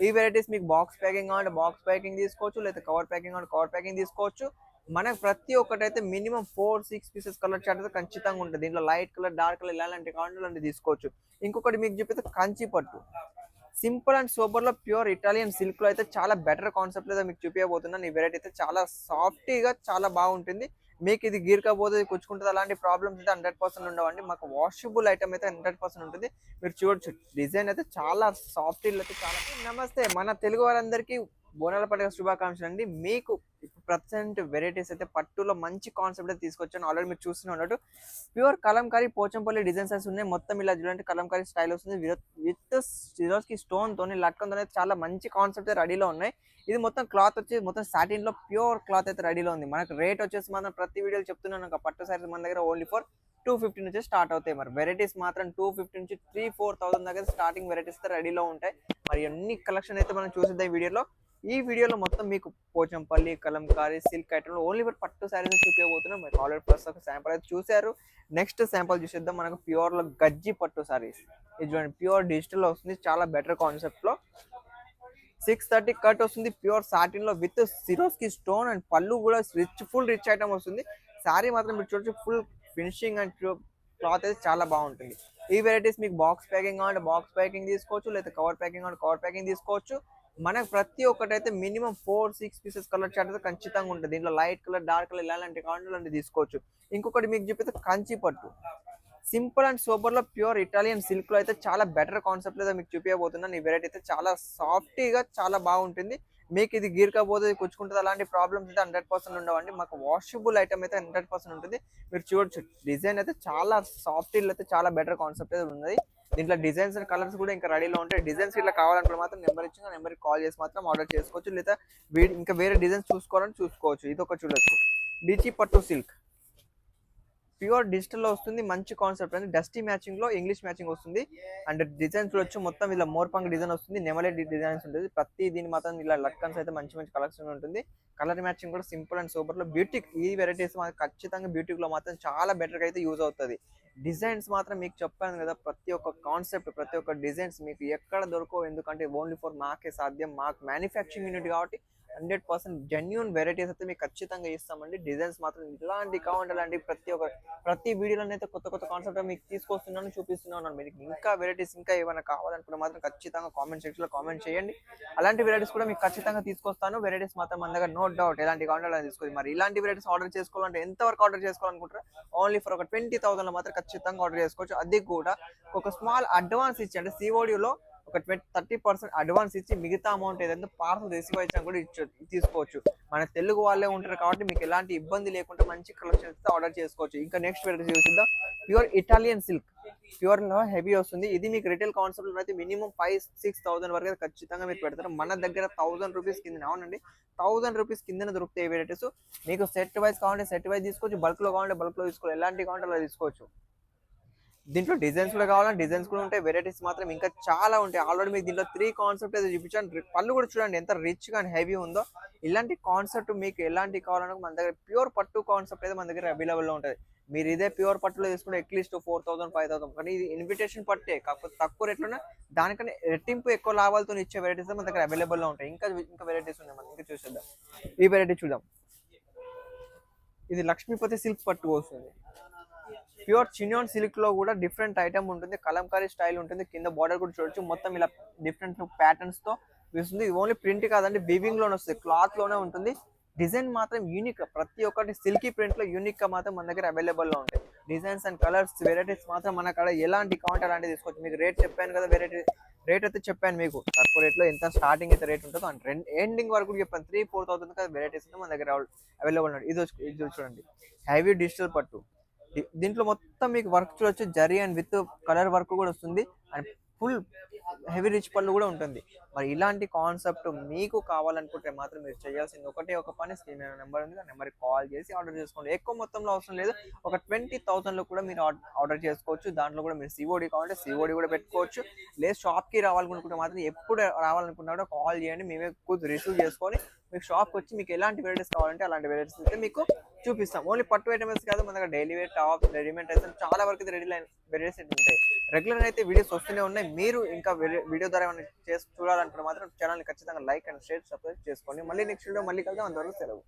ఈ వెరైటీస్ మీకు box packing కావాలంటే బాక్స్ ప్యాకింగ్ తీసుకోవచ్చు, లేదా కవర్ ప్యాకింగ్ కావాలంటే కవర్ ప్యాకింగ్ తీసుకోవచ్చు. మనకు ప్రతి ఒక్కటైతే మినిమం 4-6 పీసెస్ కలర్ చార్ట్ అయితే ఖచ్చితంగా ఉంటుంది. దీంట్లో లైట్ కలర్, డార్క్ కలర్ ఇలాంటి కావాలంటే అలాంటి తీసుకోవచ్చు. ఇంకొకటి మీకు చెప్పేది కంచి పట్టు, సింపుల్ అండ్ సూపర్ లో ప్యూర్ ఇటాలియన్ సిల్క్ లో అయితే చాలా బెటర్ కాన్సెప్ట్ అయితే మీకు చూపించబోతున్నాను. ఈ వెరైటీ అయితే చాలా సాఫ్టీగా చాలా బాగుంటుంది. మీకు ఇది గీరకపోతే కుచ్చుకుంటుంది అలాంటి ప్రాబ్లమ్స్ అయితే 100% ఉండవండి. మాకు వాషబుల్ ఐటమ్ అయితే 100% ఉంటుంది. మీరు చూడొచ్చు డిజైన్ అయితే చాలా సాఫ్ట్ అయితే చాలా. నమస్తే, మన తెలుగు వారందరికీ బోనాల పండుగ శుభాకాంక్షలు అండి. మీకు ఇప్పుడు ప్రజెంట్ వెరైటీస్ అయితే పట్టులో మంచి కాన్సెప్ట్ అయితే తీసుకొచ్చాను. ఆల్రెడీ మీరు చూస్తూనే ఉన్నట్టు ప్యూర్ కలంకారీ పోచంపల్లి డిజైన్స్ ఉన్నాయి. మొత్తం ఇలా చూడండి కలంకారీ స్టైల్ వస్తుంది. విత్ సిరోస్కి స్టోన్ తోని లట్కన్ తోనే చాలా మంచి కాన్సెప్ట్ రెడీలో ఉన్నాయి. ఇది మొత్తం క్లాత్ వచ్చి మొత్తం సాటిన్ లో ప్యూర్ క్లాత్ అయితే రెడీలో ఉంది. మనకు రేట్ వచ్చేసి మాత్రం ప్రతి వీడియోలో చెప్తున్నాను, పట్టు సారీస్ మన దగ్గర ఓన్లీ ఫర్ 250 నుంచి స్టార్ట్ అవుతాయి. మరి వెరైటీస్ మాత్రం 250 నుంచి 3-4,000 దగ్గర స్టార్టింగ్ వెరైటీస్ అయితే రెడీలో ఉంటాయి. మరి అన్ని కలెక్షన్ అయితే మనం చూసిద్దాం ఈ వీడియోలో. ఈ వీడియోలో మొత్తం మీకు పోచంపల్లి, కలంకారీ, సిల్క్ ఐటమ్లో ఓన్లీ ఫర్ పట్టు శారీస్ చూపించబోతున్నాం. మీరు ఆల్రెడీ ఫస్ట్ ఒక శాంపుల్ అయితే చూసారు. నెక్స్ట్ శాంపుల్ చూసేద్దాం. మనకు ప్యూర్ లో గజ్జి పట్టు శారీస్ ఇది చూడండి, ప్యూర్ డిజిటల్ లో వస్తుంది. చాలా బెటర్ కాన్సెప్ట్ లో 630 కట్ వస్తుంది. ప్యూర్ సాటిన్ లో విత్ సిరోస్కి స్టోన్ అండ్ పళ్ళు కూడా ఫుల్ రిచ్ ఐటమ్ వస్తుంది. శారీ మాత్రం మీరు చూడొచ్చు ఫుల్ ఫినిషింగ్ అండ్ క్లాత్ అయితే చాలా బాగుంటుంది. ఈ వెరైటీస్ మీకు బాక్స్ ప్యాకింగ్ కావాలంటే బాక్స్ ప్యాకింగ్ తీసుకోవచ్చు, లేదా కవర్ ప్యాకింగ్ కావాలంటే కవర్ ప్యాకింగ్ తీసుకోవచ్చు. మనకు ప్రతి ఒక్కటైతే మినిమం 4-6 పీసెస్ కలర్ చార్ట్ అయితే ఖచ్చితంగా ఉంటుంది. దీంట్లో లైట్ కలర్, డార్క్ కలర్ ఇలాంటి కావాలంటే అలాంటి తీసుకోవచ్చు. ఇంకొకటి మీకు చెప్పేది కంచి పట్టు, సింపుల్ అండ్ సూపర్ లో ప్యూర్ ఇటాలియన్ సిల్క్ లో అయితే చాలా బెటర్ కాన్సెప్ట్ అయితే మీకు చూపించబోతున్నాను. ఈ వెరైటీ అయితే చాలా సాఫ్టీగా చాలా బాగుంటుంది. మీకు ఇది గీరకపోతే కుచ్చుకుంటుంది అలాంటి ప్రాబ్లమ్స్ అయితే 100% ఉండవండి. మాకు వాషబుల్ ఐటమ్ అయితే 100% ఉంటుంది. మీరు చూడొచ్చు డిజైన్ అయితే చాలా సాఫ్ట్ అయితే చాలా బెటర్ కాన్సెప్ట్ అయితే ఉంది. దీంట్లో డిజైన్స్ అండ్ కలర్స్ కూడా ఇంకా రెడీలో ఉంటాయి. డిజైన్స్ ఇట్లా కావాలంటే మాత్రం నెంబర్ ఇచ్చిన నెంబర్కి కాల్ చేసి మాత్రం ఆర్డర్ చేసుకోవచ్చు, లేదా ఇంకా వేరే డిజైన్స్ చూసుకోవాలని చూసుకోవచ్చు. ఇది ఒక చూడొచ్చు డిచి పట్టు సిల్క్, ప్యూర్ డిజిటల్ లో వస్తుంది. మంచి కాన్సెప్ట్ అండి. డస్టీ మ్యాచింగ్ లో ఇంగ్లీష్ మ్యాచింగ్ వస్తుంది. అండ్ డిజైన్స్ వచ్చి మొత్తం ఇలా మోర్పంగ్ డిజైన్ వస్తుంది. నెమలే డిజైన్స్ ఉంటుంది. ప్రతి దీని మాత్రం ఇలా లట్కన్స్ అయితే మంచి మంచి కలెక్షన్ ఉంటుంది. కలర్ మ్యాచింగ్ కూడా సింపుల్ అండ్ సూపర్ లో బ్యూటిక్. ఈ వెరైటీస్ ఖచ్చితంగా బ్యూటిక్ లో మాత్రం చాలా బెటర్ గా అయితే యూజ్ అవుతుంది. డిజైన్స్ మాత్రం మీకు చెప్పాను కదా, ప్రతి ఒక్క కాన్సెప్ట్ ప్రతి ఒక్క డిజైన్స్ మీకు ఎక్కడ దొరకవు. ఎందుకంటే ఓన్లీ ఫర్ మాకే సాధ్యం. మాకు మ్యానుఫ్యాక్చరింగ్ యూనిట్ కాబట్టి 100% జెన్యూన్ వెరైటీస్ అయితే మీకు ఖచ్చితంగా ఇస్తామండి. డిజైన్స్ మాత్రం ఇలాంటి కావాలంటే ప్రతి వీడియోలో అయితే కొత్త కొత్త కాన్సెప్ట్ మీకు తీసుకొస్తున్నాను, చూపిస్తున్నాను. మీకు ఇంకా వెరైటీస్ ఇంకా ఏమైనా కావాలనుకుంటే మాత్రం ఖచ్చితంగా కామెంట్ సెక్షన్ లో కామెంట్ చేయండి. అలాంటి వెరైటీస్ కూడా మీకు ఖచ్చితంగా తీసుకొస్తాను. వెరైటీస్ మాత్రం మన దగ్గర నో డౌట్ ఎలాంటి కావాలంటే తీసుకోండి. మరి ఇలాంటి వెరైటీస్ ఆర్డర్ చేసుకోవాలంటే ఎంతవరకు ఆర్డర్ చేసుకోవాలనుకుంటారు? ఓన్లీ ఫర్ ఒక 20,000 లో మాత్రం ఖచ్చితంగా ఆర్డర్ చేసుకోవచ్చు. అది కూడా ఒక స్మాల్ అడ్వాన్స్ ఇచ్చి, అంటే సిఓడిలో ఒక 30% అడ్వాన్స్ ఇచ్చి మిగతా అమౌంట్ ఏదైతే పార్సల్ రిసీవ్ అయినా కూడా తీసుకోవచ్చు. మన తెలుగు వాళ్ళే ఉంటారు కాబట్టి మీకు ఎలాంటి ఇబ్బంది లేకుండా మంచి కలెక్షన్ అయితే ఆర్డర్ చేసుకోవచ్చు. ఇంకా నెక్స్ట్ వెరైటీ చూద్దాం. ప్యూర్ ఇటాలియన్ సిల్క్, ప్యూర్ లో హెవీ వస్తుంది. ఇది మీకు రిటైల్ కాన్సెప్ట్ అయితే మినిమం 5-6,000 వరకు అయితే ఖచ్చితంగా మీరు పెడతారు. మన దగ్గర 1000 రూపీస్ కింద, అవునండి 1000 రూపీస్ కింద దొరుకుతాయి వెరైటీస్. మీకు సెట్ వైజ్ కావాలంటే సెట్ వైజ్ తీసుకోవచ్చు, బల్క్ లో కావాలంటే బల్క్ లో తీసుకోవాలి. ఎలాంటి కావాలంటే అలా తీసుకోవచ్చు. దీంట్లో డిజైన్స్ కూడా కావాలంటే డిజైన్స్ కూడా ఉంటాయి. వెరైటీస్ మాత్రం ఇంకా చాలా ఉంటాయి. ఆల్రెడీ మీకు దీంట్లో 3 కాన్సెప్ట్ అయితే చూపించాను. పళ్ళు కూడా చూడండి ఎంత రిచ్ గా అండ్ హెవీ ఉందో. ఇలాంటి కాన్సెప్ట్ మీకు ఎలాంటి కావాలన్నా మన దగ్గర ప్యూర్ పట్టు కాన్సెప్ట్ అయితే మన దగ్గర అవైలబుల్ లో ఉంటుంది. మీరు ఇదే ప్యూర్ పట్టులో తీసుకుంటే అట్లీస్ట్ 4,000-5,000, కానీ ఇది ఇన్విటేషన్ పట్టే, కాకపోతే తక్కువ రేట్లోనే దానికన్నా రెట్టింపు ఎక్కువ లాభాలతో ఇచ్చే వెరైటీస్ మన దగ్గర అవైలబుల్ లో ఉంటాయి. ఇంకా వెరైటీస్ ఉన్నాయి, మనం ఇంకా చూసేద్దాం. ఈ వెరైటీ చూద్దాం. ఇది లక్ష్మీపతి సిల్క్ పట్టు వస్తుంది. ప్యూర్ చినియాన్ సిల్క్ లో కూడా డిఫరెంట్ ఐటమ్ ఉంటుంది. కలంకారీ స్టైల్ ఉంటుంది. కింద బార్డర్ కూడా చూడొచ్చు. మొత్తం ఇలా డిఫరెంట్ ప్యాటర్న్స్ తో వస్తుంది. ఓన్లీ ప్రింట్ కాదండి, వీవింగ్ లోనే వస్తుంది, క్లాత్ లోనే ఉంటుంది. డిజైన్ మాత్రం యూనిక్. ప్రతి ఒక్కటి సిల్కీ ప్రింట్ లో యూనిక్ గా మాత్రం మన దగ్గర అవైలబుల్ లో ఉంటాయి. డిజైన్స్ అండ్ కలర్స్ వెరైటీస్ మాత్రం మన కాడ ఎలాంటి కావాలంటే అలాంటి తీసుకోవచ్చు. మీకు రేట్ చెప్పాను కదా, రేట్ అయితే చెప్పాను మీకు. తక్కువ రేట్ లో ఎంత స్టార్టింగ్ అయితే రేట్ ఉంటుందో అండ్ ఎండింగ్ వరకు చెప్పాను. 3-4,000 కదా వెరైటీస్ మన దగ్గర అవైలబుల్ ఉన్నాయి. ఇది చూడండి హెవీ డిజిటల్ పట్టు. దీంట్లో మొత్తం మీకు వర్క్ చూడొచ్చు. Zari and with colour work కూడా వస్తుంది. అండ్ ఫుల్ హెవీ రిచ్ పళ్ళు కూడా ఉంటుంది. మరి ఇలాంటి కాన్సెప్ట్ మీకు కావాలనుకుంటే మాత్రం మీరు చేయాల్సింది ఒకటే ఒక పని. స్క్రీన్ నెంబర్ ఉంది, ఆ నెంబర్కి కాల్ చేసి ఆర్డర్ చేసుకోండి. ఎక్కువ మొత్తంలో అవసరం లేదు, ఒక 20,000 లో కూడా మీరు ఆర్డర్ చేసుకోవచ్చు. దాంట్లో కూడా మీరు సిఓడి కావాలంటే సిఓడి కూడా పెట్టుకోవచ్చు. లేదు షాప్కి రావాలనుకుంటే మాత్రం ఎప్పుడు రావాలనుకున్నా కూడా కాల్ చేయండి. మేమే రిసీవ్ చేసుకొని మీకు షాప్కి వచ్చి మీకు ఎలాంటి వెరైటీస్ కావాలంటే అలాంటి వెరైటీస్ అయితే మీకు చూపిస్తాం. ఓన్లీ పట్టు ఐటమ్స్ కాదు, మన దగ్గర డైలీ వేర్ టాప్, రెడీమేడ్ అయితే చాలా వరకు అయితే రెడీ లైన్ వెరైటీస్ అయితే ఉంటాయి. రెగ్యులర్ అయితే వీడియోస్ వస్తూనే ఉన్నాయి. మీరు ఇంకా వీడియో ద్వారా ఏమైనా చేసి చూడాలంటే మాత్రం ఛానల్ ఖచ్చితంగా లైక్ అండ్ షేర్ సబ్స్క్రైబ్ చేసుకోండి. మళ్ళీ నెక్స్ట్ వీడియో మళ్ళీ కలుద్దాం. అంతవరకు సెలవు.